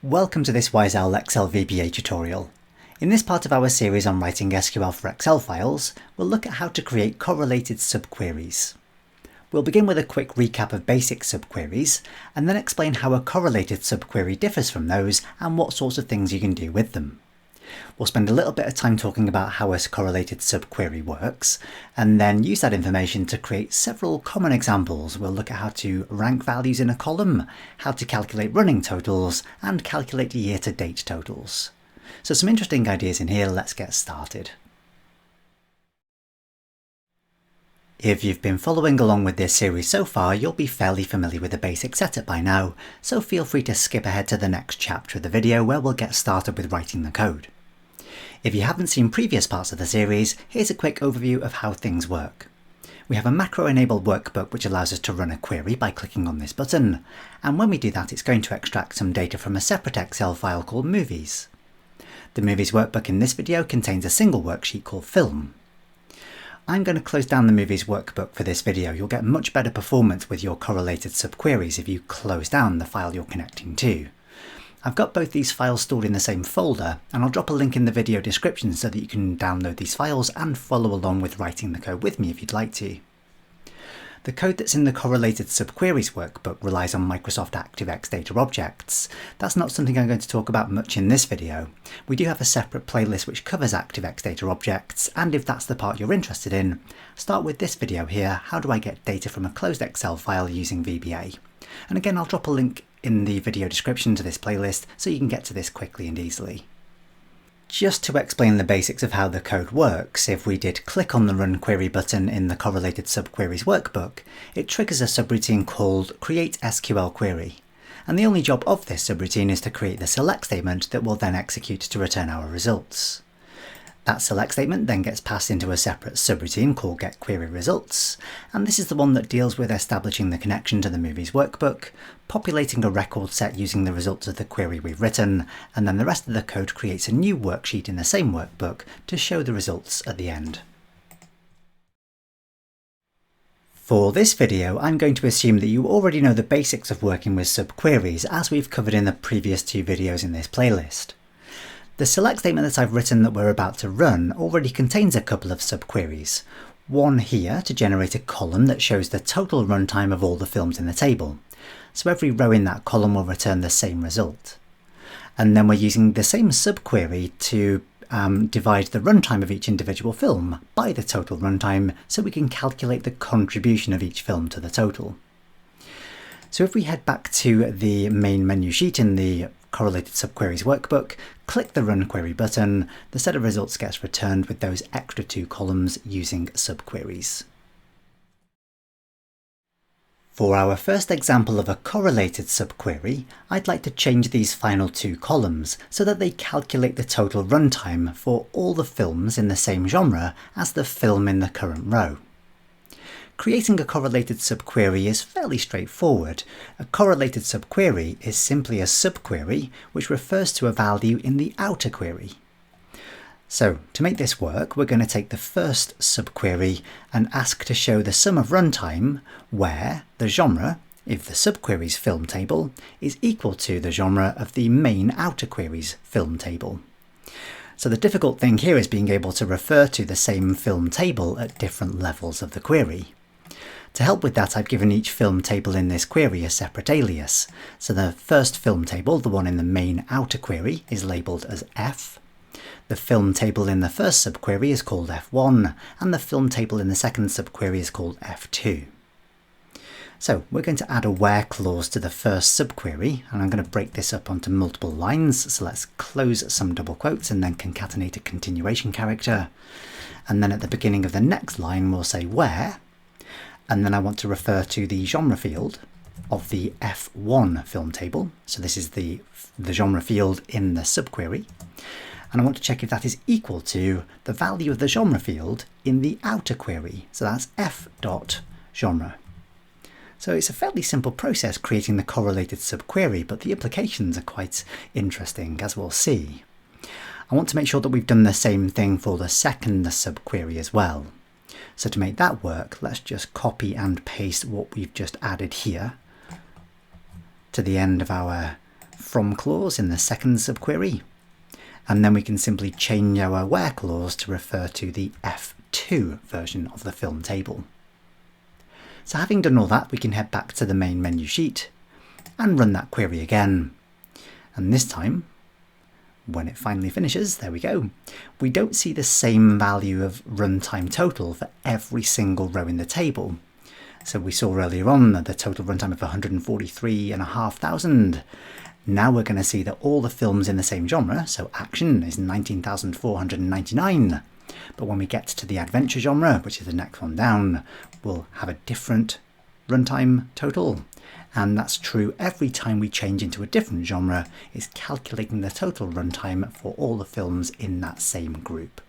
Welcome to this WiseOwl Excel VBA tutorial. In this part of our series on writing SQL for Excel files, we'll look at how to create correlated subqueries. We'll begin with a quick recap of basic subqueries, and then explain how a correlated subquery differs from those and what sorts of things you can do with them. We'll spend a little bit of time talking about how a correlated subquery works, and then use that information to create several common examples. We'll look at how to rank values in a column, how to calculate running totals, and calculate year-to-date totals. So some interesting ideas in here, let's get started. If you've been following along with this series so far, you'll be fairly familiar with the basic setup by now, so feel free to skip ahead to the next chapter of the video where we'll get started with writing the code. If you haven't seen previous parts of the series, here's a quick overview of how things work. We have a macro-enabled workbook which allows us to run a query by clicking on this button, and when we do that it's going to extract some data from a separate Excel file called Movies. The Movies workbook in this video contains a single worksheet called Film. I'm going to close down the Movies workbook for this video. You'll get much better performance with your correlated subqueries if you close down the file you're connecting to. I've got both these files stored in the same folder, and I'll drop a link in the video description so that you can download these files and follow along with writing the code with me if you'd like to. The code that's in the Correlated Subqueries workbook relies on Microsoft ActiveX data objects. That's not something I'm going to talk about much in this video. We do have a separate playlist which covers ActiveX data objects, and if that's the part you're interested in, start with this video here, How do I get data from a closed Excel file using VBA? And again, I'll drop a link in the video description to this playlist so you can get to this quickly and easily. Just to explain the basics of how the code works, if we did click on the Run Query button in the Correlated Subqueries workbook, it triggers a subroutine called Create SQL Query. And the only job of this subroutine is to create the select statement that will then execute to return our results. That select statement then gets passed into a separate subroutine called getQueryResults, and this is the one that deals with establishing the connection to the Movies workbook, populating a record set using the results of the query we've written, and then the rest of the code creates a new worksheet in the same workbook to show the results at the end. For this video, I'm going to assume that you already know the basics of working with subqueries, as we've covered in the previous two videos in this playlist. The select statement that I've written that we're about to run already contains a couple of subqueries. One here to generate a column that shows the total runtime of all the films in the table. So every row in that column will return the same result. And then we're using the same subquery to divide the runtime of each individual film by the total runtime so we can calculate the contribution of each film to the total. So if we head back to the main menu sheet in the Correlated Subqueries workbook, click the Run Query button, the set of results gets returned with those extra two columns using subqueries. For our first example of a correlated subquery, I'd like to change these final two columns so that they calculate the total runtime for all the films in the same genre as the film in the current row. Creating a correlated subquery is fairly straightforward. A correlated subquery is simply a subquery which refers to a value in the outer query. So to make this work, we're going to take the first subquery and ask to show the sum of runtime where the genre, if the subquery's film table, is equal to the genre of the main outer query's film table. So the difficult thing here is being able to refer to the same film table at different levels of the query. To help with that, I've given each film table in this query a separate alias. So the first film table, the one in the main outer query, is labelled as F. The film table in the first subquery is called F1, and the film table in the second subquery is called F2. So we're going to add a where clause to the first subquery, and I'm going to break this up onto multiple lines. So let's close some double quotes and then concatenate a continuation character. And then at the beginning of the next line, we'll say where. And then I want to refer to the genre field of the F1 film table. So this is the genre field in the subquery. And I want to check if that is equal to the value of the genre field in the outer query. So that's f.genre. So it's a fairly simple process creating the correlated subquery, but the implications are quite interesting, as we'll see. I want to make sure that we've done the same thing for the second subquery as well. So to make that work, let's just copy and paste what we've just added here to the end of our from clause in the second subquery, and then we can simply change our where clause to refer to the F2 version of the film table. So having done all that, we can head back to the main menu sheet and run that query again. And this time, when it finally finishes, there we go, we don't see the same value of runtime total for every single row in the table. So we saw earlier on the total runtime of 143,500. Now we're going to see that all the films in the same genre, so action, is 19,499. But when we get to the adventure genre, which is the next one down, we'll have a different runtime total. And that's true every time we change into a different genre, it's calculating the total runtime for all the films in that same group.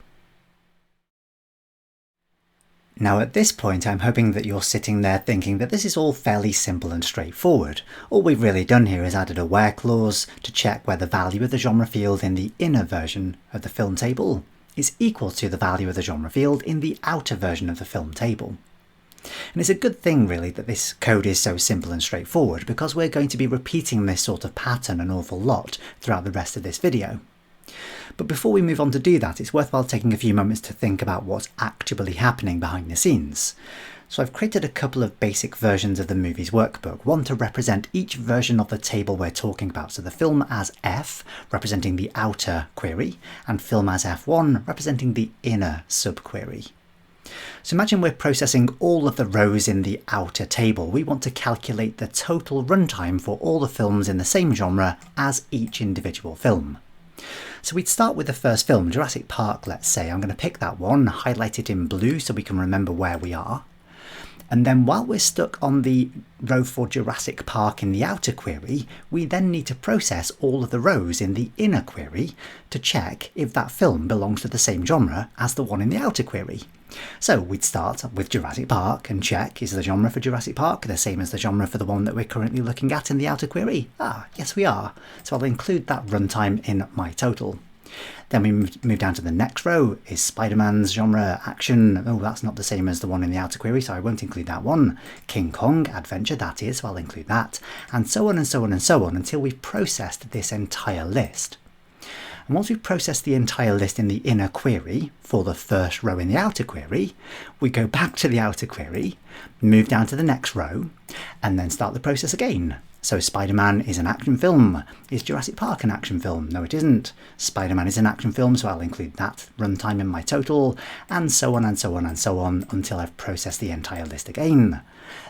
Now at this point, I'm hoping that you're sitting there thinking that this is all fairly simple and straightforward. All we've really done here is added a where clause to check where the value of the genre field in the inner version of the film table is equal to the value of the genre field in the outer version of the film table. And it's a good thing really that this code is so simple and straightforward, because we're going to be repeating this sort of pattern an awful lot throughout the rest of this video. But before we move on to do that, it's worthwhile taking a few moments to think about what's actually happening behind the scenes. So I've created a couple of basic versions of the movies workbook, one to represent each version of the table we're talking about. So the film as F, representing the outer query, and film as F1, representing the inner subquery. So imagine we're processing all of the rows in the outer table. We want to calculate the total runtime for all the films in the same genre as each individual film. So we'd start with the first film, Jurassic Park, let's say. I'm going to pick that one, highlight it in blue so we can remember where we are. And then while we're stuck on the row for Jurassic Park in the outer query, we then need to process all of the rows in the inner query to check if that film belongs to the same genre as the one in the outer query. So we'd start with Jurassic Park and check, is the genre for Jurassic Park the same as the genre for the one that we're currently looking at in the outer query? Ah, yes we are. So I'll include that runtime in my total. Then we move down to the next row. Is Spider-Man's genre action? Oh, that's not the same as the one in the outer query, so I won't include that one. King Kong, adventure, that is, so I'll include that. And so on and so on and so on until we've processed this entire list. And once we've processed the entire list in the inner query for the first row in the outer query, we go back to the outer query, move down to the next row, and then start the process again. So Spider-Man is an action film. Is Jurassic Park an action film? No, it isn't. Spider-Man is an action film, so I'll include that runtime in my total, and so on and so on and so on until I've processed the entire list again.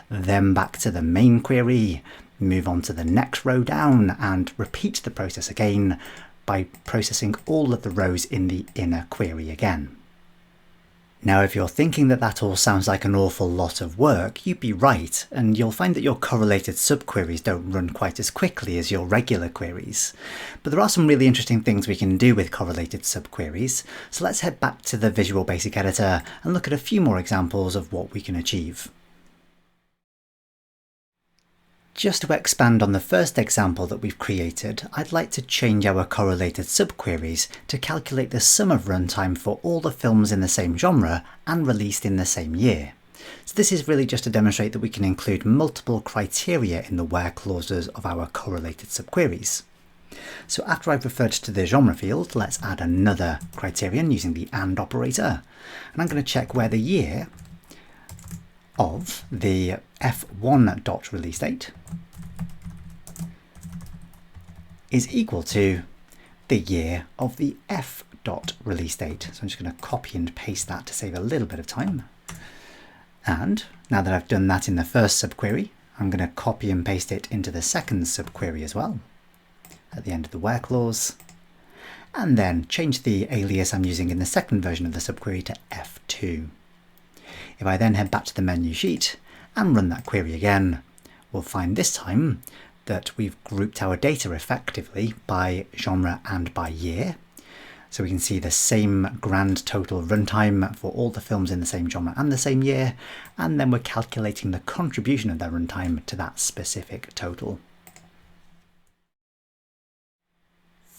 Then back to the main query, move on to the next row down, and repeat the process again by processing all of the rows in the inner query again. Now, if you're thinking that that all sounds like an awful lot of work, you'd be right, and you'll find that your correlated subqueries don't run quite as quickly as your regular queries. But there are some really interesting things we can do with correlated subqueries, so let's head back to the Visual Basic Editor and look at a few more examples of what we can achieve. Just to expand on the first example that we've created, I'd like to change our correlated subqueries to calculate the sum of runtime for all the films in the same genre and released in the same year. So this is really just to demonstrate that we can include multiple criteria in the where clauses of our correlated subqueries. So after I've referred to the genre field, let's add another criterion using the AND operator. And I'm going to check where the year of the F1 release date is equal to the year of the F release date. So I'm just going to copy and paste that to save a little bit of time. And now that I've done that in the first subquery, I'm going to copy and paste it into the second subquery as well at the end of the where clause, and then change the alias I'm using in the second version of the subquery to F2. If I then head back to the menu sheet and run that query again, we'll find this time that we've grouped our data effectively by genre and by year. So we can see the same grand total runtime for all the films in the same genre and the same year, and then we're calculating the contribution of their runtime to that specific total.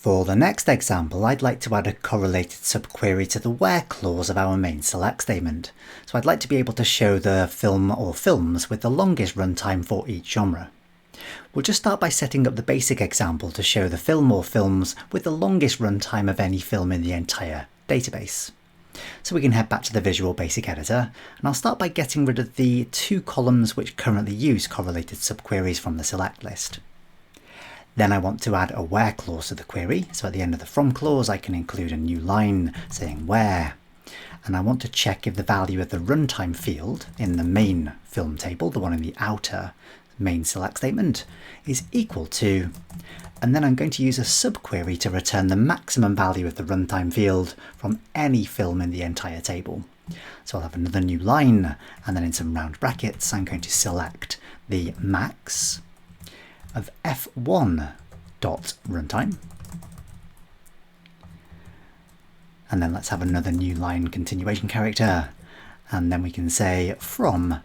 For the next example, I'd like to add a correlated subquery to the where clause of our main select statement. So I'd like to be able to show the film or films with the longest runtime for each genre. We'll just start by setting up the basic example to show the film or films with the longest runtime of any film in the entire database. So we can head back to the Visual Basic Editor, and I'll start by getting rid of the 2 columns which currently use correlated subqueries from the select list. Then I want to add a where clause to the query, so at the end of the from clause I can include a new line saying where. And I want to check if the value of the runtime field in the main film table, the one in the outer main select statement, is equal to, and then I'm going to use a subquery to return the maximum value of the runtime field from any film in the entire table. So I'll have another new line, and then in some round brackets I'm going to select the max of f1.runtime. And then let's have another new line continuation character, and then we can say from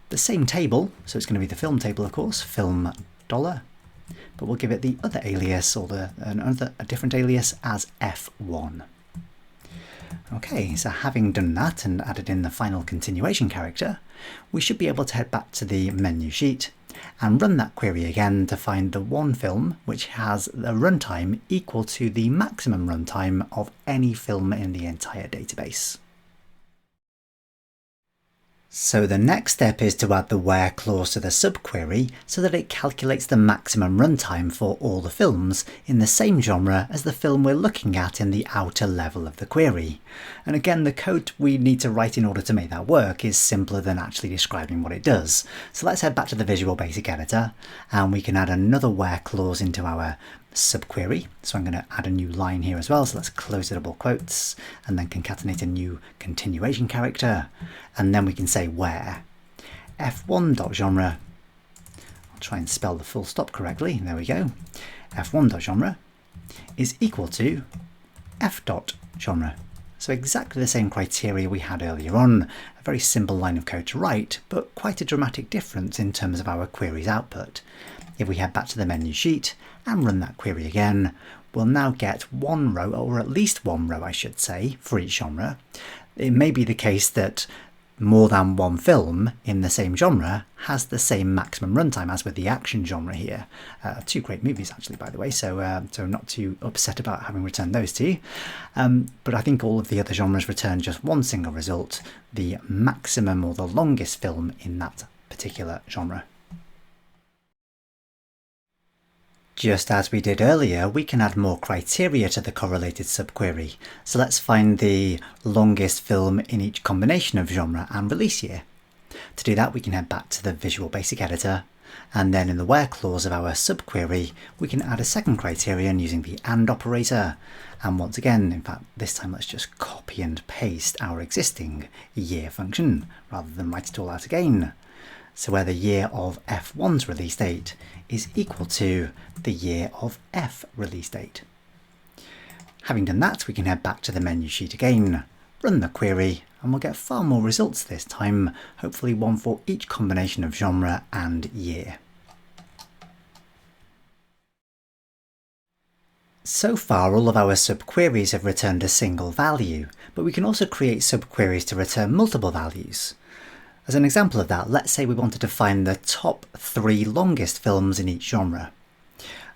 the same table, so it's going to be the film table of course, film $, but we'll give it the other alias or a different alias as f1. Okay, so having done that and added in the final continuation character, we should be able to head back to the menu sheet and run that query again to find the one film which has a runtime equal to the maximum runtime of any film in the entire database. So the next step is to add the where clause to the subquery so that it calculates the maximum runtime for all the films in the same genre as the film we're looking at in the outer level of the query. And again, the code we need to write in order to make that work is simpler than actually describing what it does. So let's head back to the Visual Basic Editor, and we can add another where clause into our subquery. So I'm going to add a new line here as well, so let's close the double quotes and then concatenate a new continuation character, and then we can say where f1.genre, I'll try and spell the full stop correctly, there we go, f1.genre is equal to f.genre. So exactly the same criteria we had earlier on, a very simple line of code to write, but quite a dramatic difference in terms of our query's output. If we head back to the menu sheet and run that query again, we'll now get one row, or at least one row I should say, for each genre. It may be the case that more than one film in the same genre has the same maximum runtime as with the action genre here. 2 great movies actually, by the way, so not too upset about having returned those to you. But I think all of the other genres return just one single result, the maximum or the longest film in that particular genre. Just as we did earlier, we can add more criteria to the correlated subquery. So let's find the longest film in each combination of genre and release year. To do that, we can head back to the Visual Basic Editor, and then in the where clause of our subquery, we can add a second criterion using the AND operator. And once again, in fact, this time let's just copy and paste our existing year function rather than write it all out again. So where the year of F1's release date is equal to the year of F release date. Having done that, we can head back to the menu sheet again, run the query, and we'll get far more results this time, hopefully one for each combination of genre and year. So far, all of our subqueries have returned a single value, but we can also create subqueries to return multiple values. As an example of that, let's say we wanted to find the top 3 longest films in each genre.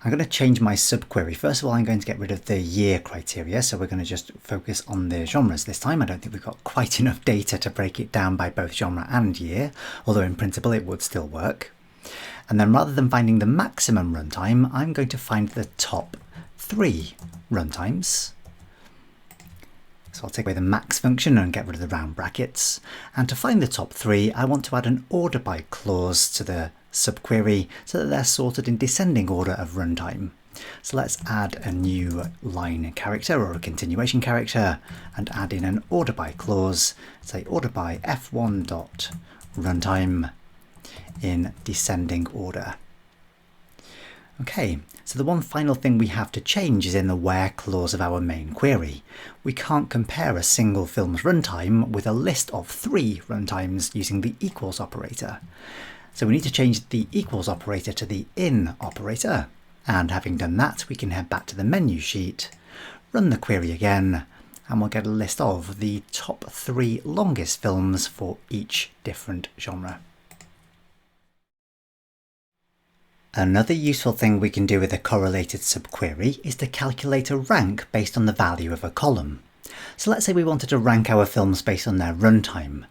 I'm going to change my subquery. First of all, I'm going to get rid of the year criteria, so we're going to just focus on the genres this time. I don't think we've got quite enough data to break it down by both genre and year, although in principle it would still work. And then rather than finding the maximum runtime, I'm going to find the top 3 runtimes. So I'll take away the max function and get rid of the round brackets. And to find the top 3, I want to add an order by clause to the subquery so that they're sorted in descending order of runtime. So let's add a new line character or a continuation character and add in an order by clause, say order by f1.runtime in descending order. Okay, so the one final thing we have to change is in the where clause of our main query. We can't compare a single film's runtime with a list of 3 runtimes using the equals operator. So we need to change the equals operator to the in operator. And having done that, we can head back to the menu sheet, run the query again, and we'll get a list of the top 3 longest films for each different genre. Another useful thing we can do with a correlated subquery is to calculate a rank based on the value of a column. So let's say we wanted to rank our films based on their runtime.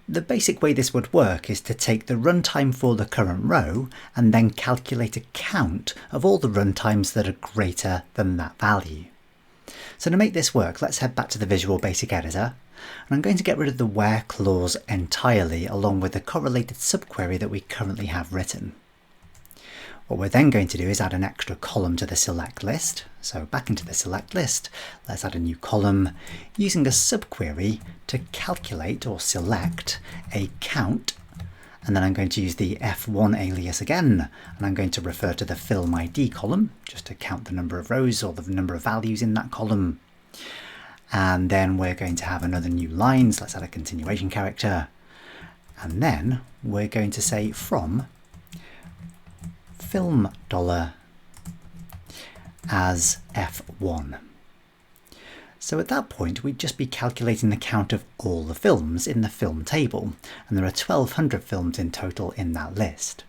The basic way this would work is to take the runtime for the current row and then calculate a count of all the runtimes that are greater than that value. So to make this work, let's head back to the Visual Basic Editor, and I'm going to get rid of the where clause entirely along with the correlated subquery that we currently have written. What we're then going to do is add an extra column to the select list. So back into the select list, let's add a new column using a subquery to calculate or select a count. And then I'm going to use the F1 alias again, and I'm going to refer to the film ID column just to count the number of rows or the number of values in that column. And then we're going to have another new line, so let's add a continuation character. And then we're going to say from film dollar as F1. So at that point we'd just be calculating the count of all the films in the film table, and there are 1200 films in total in that list.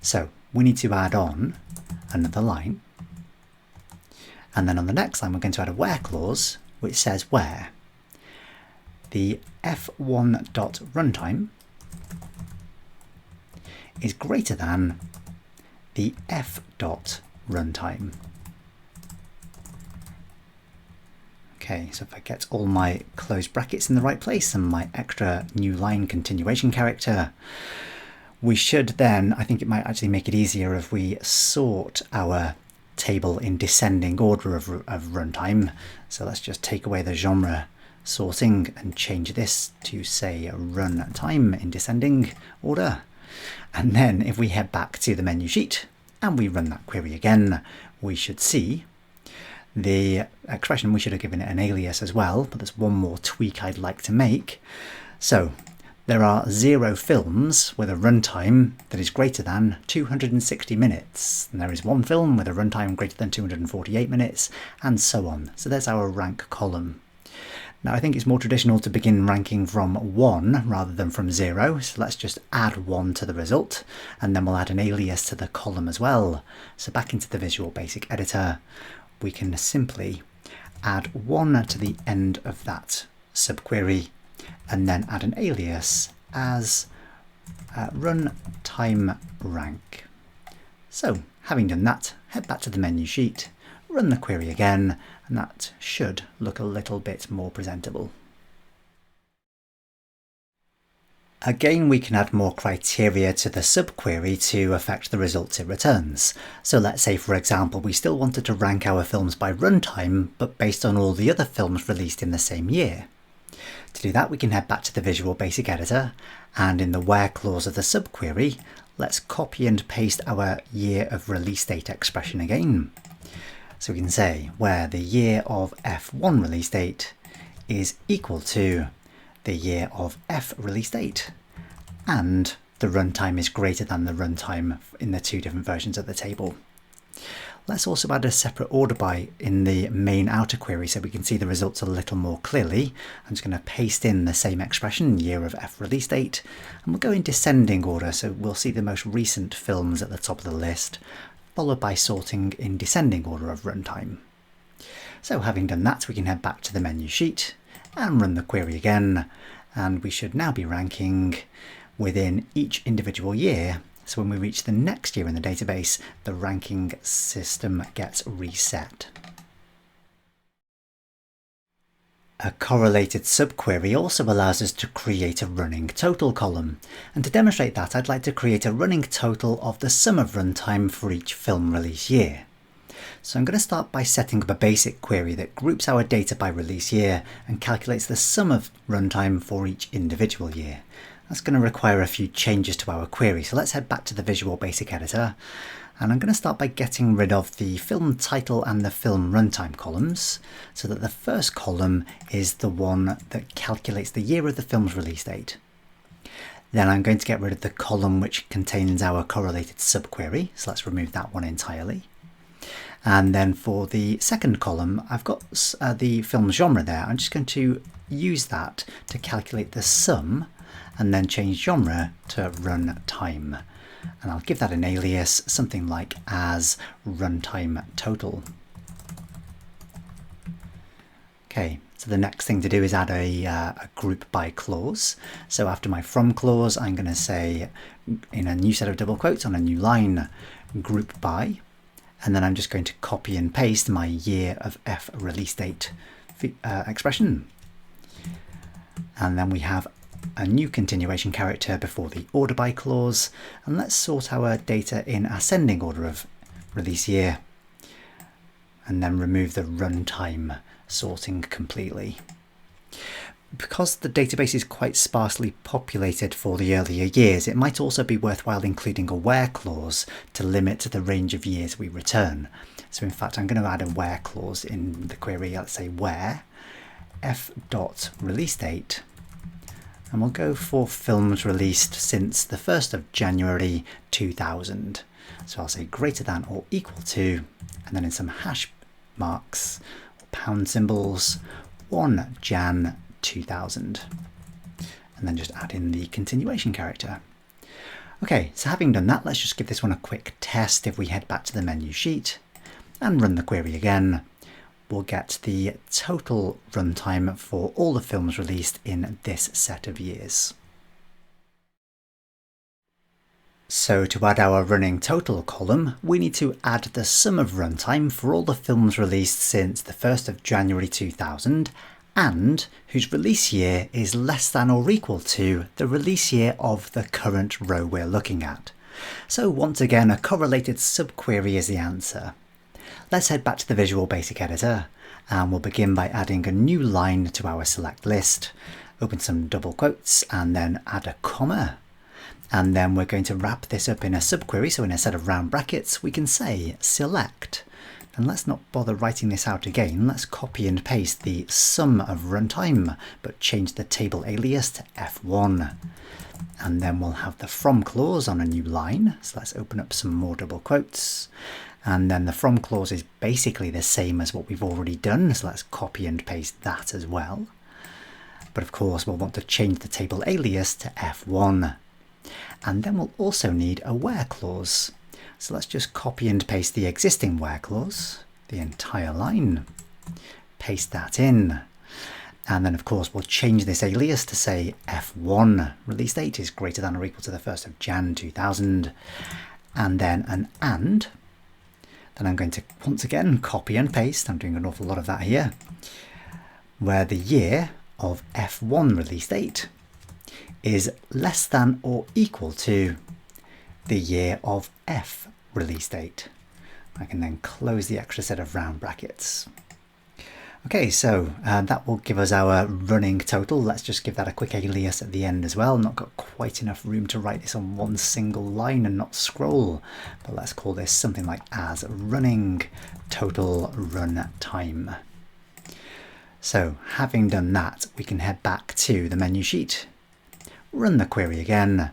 So we need to add on another line, and then on the next line we're going to add a where clause which says where the f1.runtime is greater than the f.runtime. Okay, so if I get all my closed brackets in the right place and my extra new line continuation character, we should then, I think it might actually make it easier if we sort our table in descending order of runtime. So let's just take away the genre sorting and change this to say runtime in descending order. And then if we head back to the menu sheet and we run that query again, we should see the expression. We should have given it an alias as well, but there's one more tweak I'd like to make. So there are 0 films with a runtime that is greater than 260 minutes. And there is 1 film with a runtime greater than 248 minutes, and so on. So there's our rank column. Now I think it's more traditional to begin ranking from 1 rather than from 0, so let's just add 1 to the result, and then we'll add an alias to the column as well. So back into the Visual Basic Editor, we can simply add 1 to the end of that subquery, and then add an alias as runtime rank. So having done that, head back to the menu sheet, run the query again, and that should look a little bit more presentable. Again, we can add more criteria to the subquery to affect the results it returns. So let's say, for example, we still wanted to rank our films by runtime, but based on all the other films released in the same year. To do that, we can head back to the Visual Basic Editor, and in the where clause of the subquery, let's copy and paste our year of release date expression again. So we can say where the year of F1 release date is equal to the year of F release date, and the runtime is greater than the runtime in the 2 different versions of the table. Let's also add a separate order by in the main outer query so we can see the results a little more clearly. I'm just going to paste in the same expression, year of F release date, and we'll go in descending order, so we'll see the most recent films at the top of the list, followed by sorting in descending order of runtime. So having done that, we can head back to the menu sheet and run the query again, and we should now be ranking within each individual year. So when we reach the next year in the database, the ranking system gets reset. A correlated subquery also allows us to create a running total column, and to demonstrate that I'd like to create a running total of the sum of runtime for each film release year. So I'm going to start by setting up a basic query that groups our data by release year and calculates the sum of runtime for each individual year. That's going to require a few changes to our query, so let's head back to the Visual Basic Editor, and I'm going to start by getting rid of the film title and the film runtime columns, so that the first column is the one that calculates the year of the film's release date. Then I'm going to get rid of the column which contains our correlated subquery, so let's remove that one entirely. And then for the second column, I've got the film genre there. I'm just going to use that to calculate the sum and then change genre to runtime. and I'll give that an alias, something like as runtime total. Okay, so the next thing to do is add a group by clause. So after my from clause, I'm going to say in a new set of double quotes on a new line, group by, and then I'm just going to copy and paste my year of F release date expression. And then we have a new continuation character before the order by clause, and let's sort our data in ascending order of release year, and then remove the runtime sorting completely. Because the database is quite sparsely populated for the earlier years, it might also be worthwhile including a where clause to limit the range of years we return. So in fact, I'm going to add a where clause in the query. Let's say where f.release date, and we'll go for films released since the 1st of January 2000. So I'll say greater than or equal to, and then in some hash marks, pound symbols, 1 Jan 2000, and then just add in the continuation character. Okay, so having done that, let's just give this one a quick test. If we head back to the menu sheet and run the query again, we'll get the total runtime for all the films released in this set of years. So to add our running total column, we need to add the sum of runtime for all the films released since the 1st of January 2000 and whose release year is less than or equal to the release year of the current row we're looking at. So once again, a correlated subquery is the answer. Let's head back to the Visual Basic Editor, and we'll begin by adding a new line to our select list, open some double quotes, and then add a comma. And then we're going to wrap this up in a subquery, so in a set of round brackets we can say select. And let's not bother writing this out again, let's copy and paste the sum of runtime, but change the table alias to F1. And then we'll have the from clause on a new line, so let's open up some more double quotes. And then the from clause is basically the same as what we've already done, so let's copy and paste that as well. But of course we'll want to change the table alias to F1. And then we'll also need a where clause. So let's just copy and paste the existing where clause, the entire line, paste that in. And then of course we'll change this alias to say F1, release date is greater than or equal to the 1st of Jan 2000, and then an and. Then I'm going to once again copy and paste, I'm doing an awful lot of that here, where the year of F1 release date is less than or equal to the year of F release date. I can then close the extra set of round brackets. Okay, so that will give us our running total. Let's just give that a quick alias at the end as well. Not got quite enough room to write this on one single line and not scroll, but let's call this something like as running total run time. So having done that, we can head back to the menu sheet, run the query again,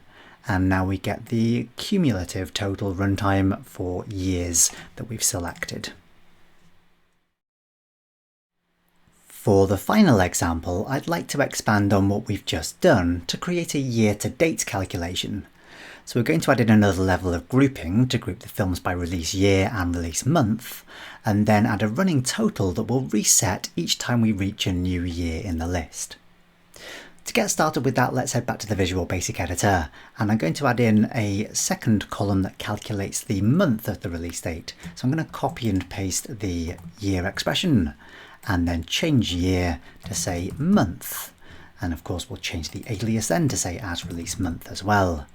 and now we get the cumulative total runtime for years that we've selected. For the final example, I'd like to expand on what we've just done to create a year-to-date calculation. So we're going to add in another level of grouping to group the films by release year and release month, and then add a running total that will reset each time we reach a new year in the list. To get started with that, let's head back to the Visual Basic Editor, and I'm going to add in a second column that calculates the month of the release date. So I'm going to copy and paste the year expression, and then change year to say month. And of course we'll change the alias then to say as release month as well.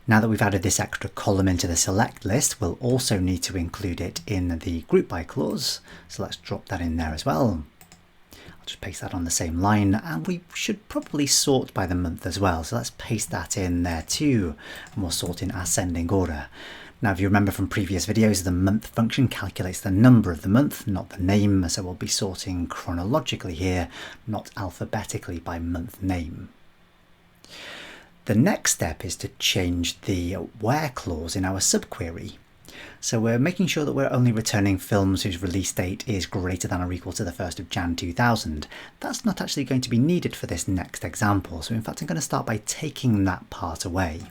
Now that we've added this extra column into the select list, we'll also need to include it in the group by clause. So let's drop that in there as well. I'll just paste that on the same line, and we should probably sort by the month as well. So let's paste that in there too, and we'll sort in ascending order. Now, if you remember from previous videos, the month function calculates the number of the month, not the name, so we'll be sorting chronologically here, not alphabetically by month name. The next step is to change the where clause in our subquery. So we're making sure that we're only returning films whose release date is greater than or equal to the 1st of Jan 2000. That's not actually going to be needed for this next example, so in fact I'm going to start by taking that part away.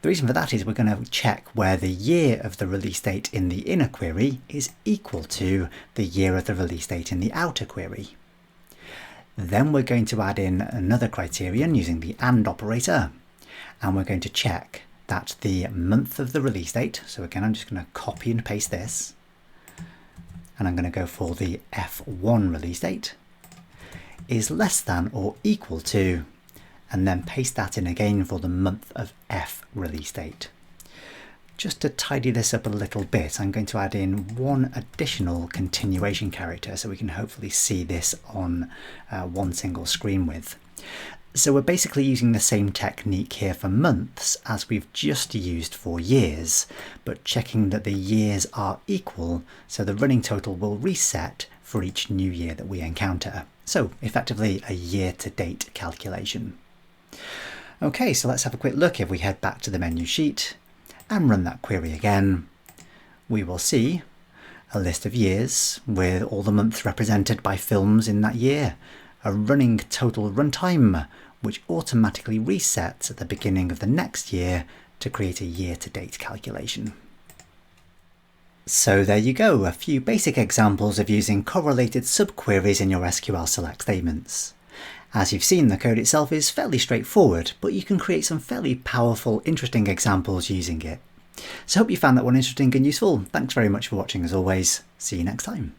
The reason for that is we're going to check where the year of the release date in the inner query is equal to the year of the release date in the outer query. Then we're going to add in another criterion using the AND operator, and we're going to check that the month of the release date, so again I'm just going to copy and paste this, and I'm going to go for the F1 release date, is less than or equal to, and then paste that in again for the month of F release date. Just to tidy this up a little bit, I'm going to add in one additional continuation character so we can hopefully see this on one single screen width. So we're basically using the same technique here for months as we've just used for years, but checking that the years are equal so the running total will reset for each new year that we encounter. So effectively a year-to-date calculation. Okay, so let's have a quick look. If we head back to the menu sheet and run that query again, we will see a list of years with all the months represented by films in that year, a running total runtime which automatically resets at the beginning of the next year to create a year-to-date calculation. So there you go, a few basic examples of using correlated subqueries in your SQL select statements. As you've seen, the code itself is fairly straightforward, but you can create some fairly powerful, interesting examples using it. So I hope you found that one interesting and useful. Thanks very much for watching as always. See you next time.